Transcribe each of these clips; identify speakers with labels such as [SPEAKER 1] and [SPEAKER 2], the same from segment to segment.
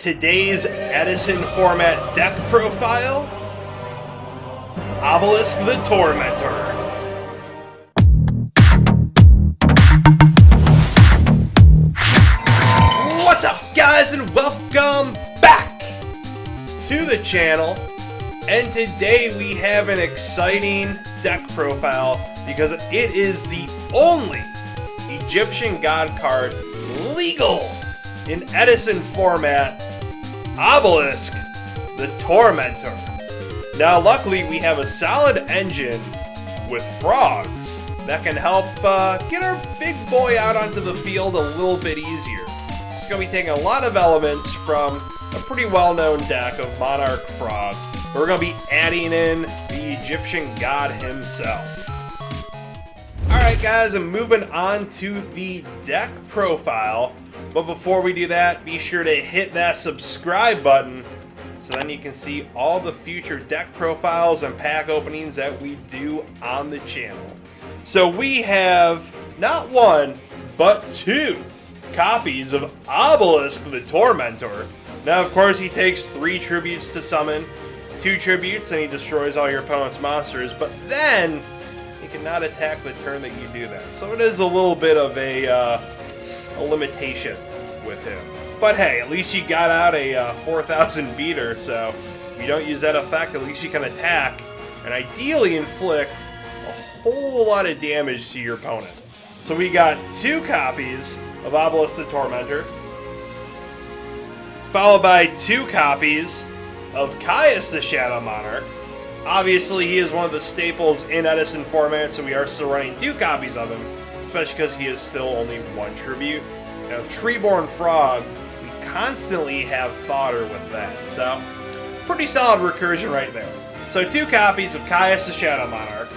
[SPEAKER 1] Today's Edison format deck profile, Obelisk the Tormentor. What's up, guys, and welcome back to the channel. And today we have an exciting deck profile because it is the only Egyptian god card legal in Edison format, Obelisk the Tormentor. Now luckily we have a solid engine with frogs that can help get our big boy out onto the field a little bit easier. It's going to be taking a lot of elements from a pretty well-known deck of Monarch Frog, but we're going to be adding in the Egyptian god himself. Alright guys, I'm moving on to the deck profile. But before we do that, be sure to hit that subscribe button so then you can see all the future deck profiles and pack openings that we do on the channel. So we have not one, but two copies of Obelisk the Tormentor. Now, of course, he takes 3 tributes to summon, 2 tributes, and he destroys all your opponent's monsters, but then he cannot attack the turn that you do that. So it is a little bit of a limitation with him. But hey, at least you got out a 4,000 beater, so if you don't use that effect, at least you can attack and ideally inflict a whole lot of damage to your opponent. So we got 2 copies of Obelisk the Tormentor, followed by 2 copies of Caius the Shadow Monarch. Obviously, he is one of the staples in Edison format, so we are still running 2 copies of him, especially because he is still only 1 tribute. Now, with Treeborn Frog, we constantly have fodder with that, so pretty solid recursion right there. So 2 copies of Caius the Shadow Monarch,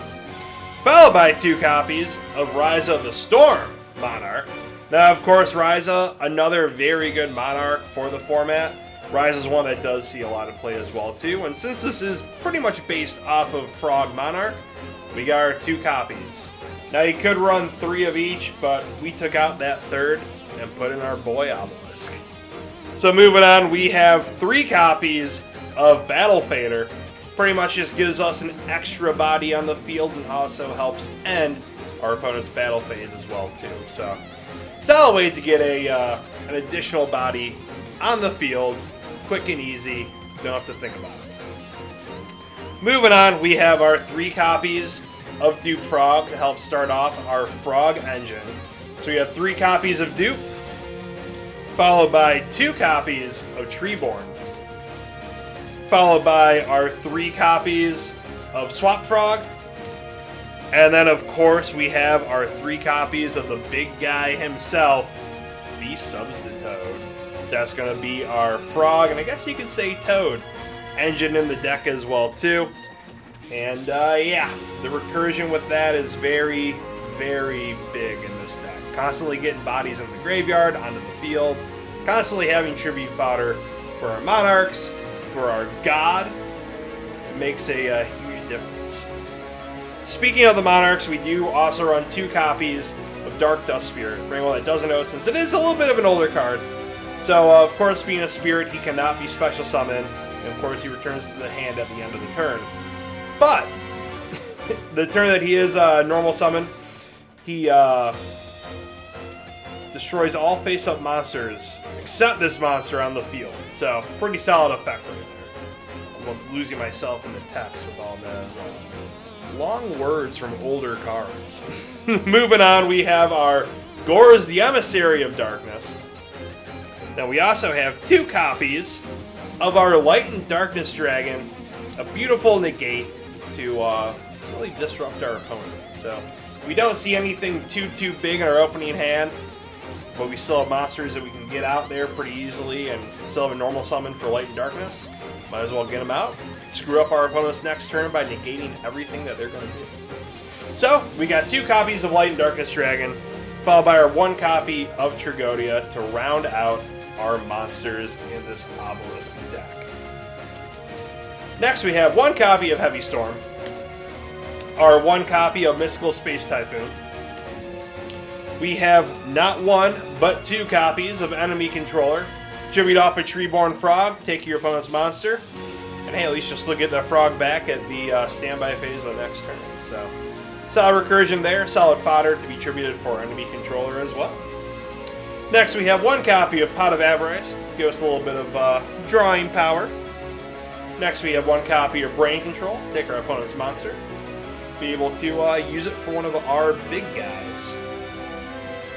[SPEAKER 1] followed by 2 copies of Ryza the Storm Monarch. Now, of course, Ryza, another very good Monarch for the format. Ryza is one that does see a lot of play as well, too, and since this is pretty much based off of Frog Monarch, we got our 2 copies. Now, you could run 3 of each, but we took out that 3rd and put in our boy Obelisk. So moving on, we have 3 copies of Battle Fader. Pretty much just gives us an extra body on the field and also helps end our opponent's battle phase as well too. So solid way to get an additional body on the field, quick and easy, don't have to think about it. Moving on, we have our 3 copies of Dupe Frog to help start off our Frog engine. So we have 3 copies of Dupe, followed by 2 copies of Treeborn, followed by our 3 copies of Swap Frog, and then of course we have our 3 copies of the big guy himself, the Substitute. So that's going to be our Frog, and I guess you could say Toad, engine in the deck as well too. And yeah, the recursion with that is very, very big in this deck. Constantly getting bodies in the graveyard, onto the field, constantly having tribute fodder for our Monarchs, for our God. It makes a huge difference. Speaking of the Monarchs, we do also run 2 copies of Dark Dust Spirit. For anyone that doesn't know, since it is a little bit of an older card. So, of course, being a spirit, he cannot be special summoned. And of course, he returns to the hand at the end of the turn. But the turn that he is normal summon, he destroys all face-up monsters except this monster on the field. So, pretty solid effect right there. Almost losing myself in the text with all those long words from older cards. Moving on, we have our Gorz the Emissary of Darkness. Now, we also have 2 copies of our Light and Darkness Dragon, a beautiful negate to really disrupt our opponent. So we don't see anything too big in our opening hand, but we still have monsters that we can get out there pretty easily and still have a normal summon for Light and Darkness. Might as well get them out, screw up our opponent's next turn by negating everything that they're going to do. So we got 2 copies of Light and Darkness Dragon, followed by our 1 copy of Tragodia to round out our monsters in this Obelisk deck. Next, we have 1 copy of Heavy Storm, our 1 copy of Mystical Space Typhoon, We have not one, but two copies of Enemy Controller, Tribute off a Treeborn Frog, take your opponent's monster. And hey, at least you'll still get that frog back at the standby phase of the next turn. So, solid recursion there, solid fodder to be tributed for enemy controller as well. Next, we have 1 copy of Pot of Avarice, give us a little bit of drawing power. Next, we have 1 copy of Brain Control, take our opponent's monster. Be able to use it for one of our big guys.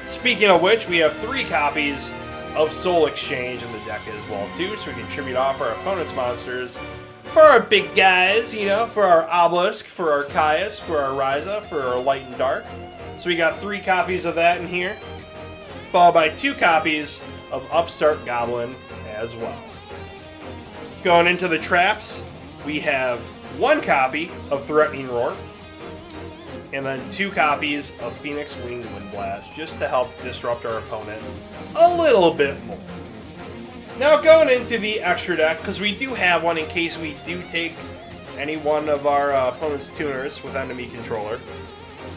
[SPEAKER 1] Speaking of which, we have 3 copies of Soul Exchange in the deck as well too, so we can tribute off our opponent's monsters for our big guys, you know, for our Obelisk, for our Caius, for our Ryza, for our Light and Dark. So we got 3 copies of that in here, followed by 2 copies of Upstart Goblin as well. Going into the traps, we have 1 copy of Threatening Roar, and then 2 copies of Phoenix Winged Windblast, just to help disrupt our opponent a little bit more. Now going into the extra deck, because we do have one in case we do take any one of our opponent's tuners with enemy controller.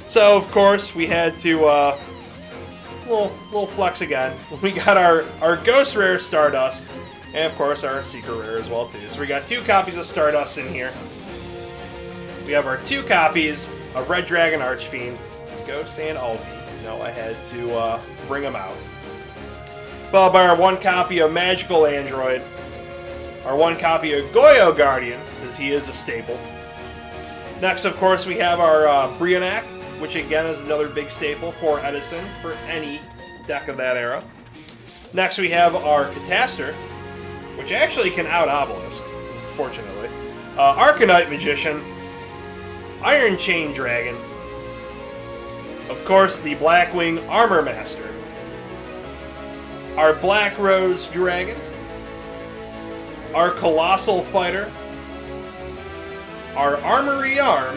[SPEAKER 1] So of course we had to little flex again. We got our Ghost Rare Stardust, and of course our Secret Rare as well too. So we got 2 copies of Stardust in here. We have our 2 copies of Red Dragon Archfiend, Ghost and Alti. You know, I had to bring them out. Followed by our 1 copy of Magical Android, our 1 copy of Yugioh Guardian, because he is a staple. Next, of course, we have our Brionac, which again is another big staple for Edison, for any deck of that era. Next, we have our Catastor, which actually can out-Obelisk, fortunately. Arcanite Magician, Iron Chain Dragon, of course the Blackwing Armor Master, our Black Rose Dragon, our Colossal Fighter, our Armory Arm,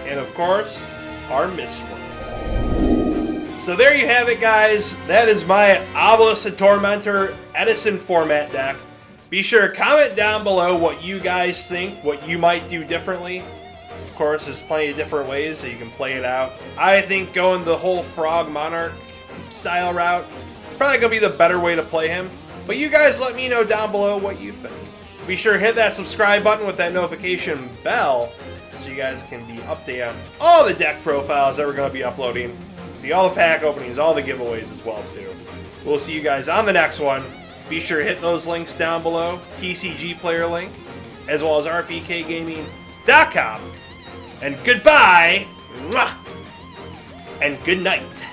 [SPEAKER 1] and of course our Mistworm. So there you have it, guys. That is my Obelisk and Tormentor Edison format deck. Be sure to comment down below what you guys think, what you might do differently. Of course, there's plenty of different ways that you can play it out. I think going the whole Frog Monarch style route is probably going to be the better way to play him. But you guys let me know down below what you think. Be sure to hit that subscribe button with that notification bell so you guys can be updated on all the deck profiles that we're going to be uploading. See all the pack openings, all the giveaways as well too. We'll see you guys on the next one. Be sure to hit those links down below, TCG player link, as well as rpkgaming.com. And goodbye, and good night.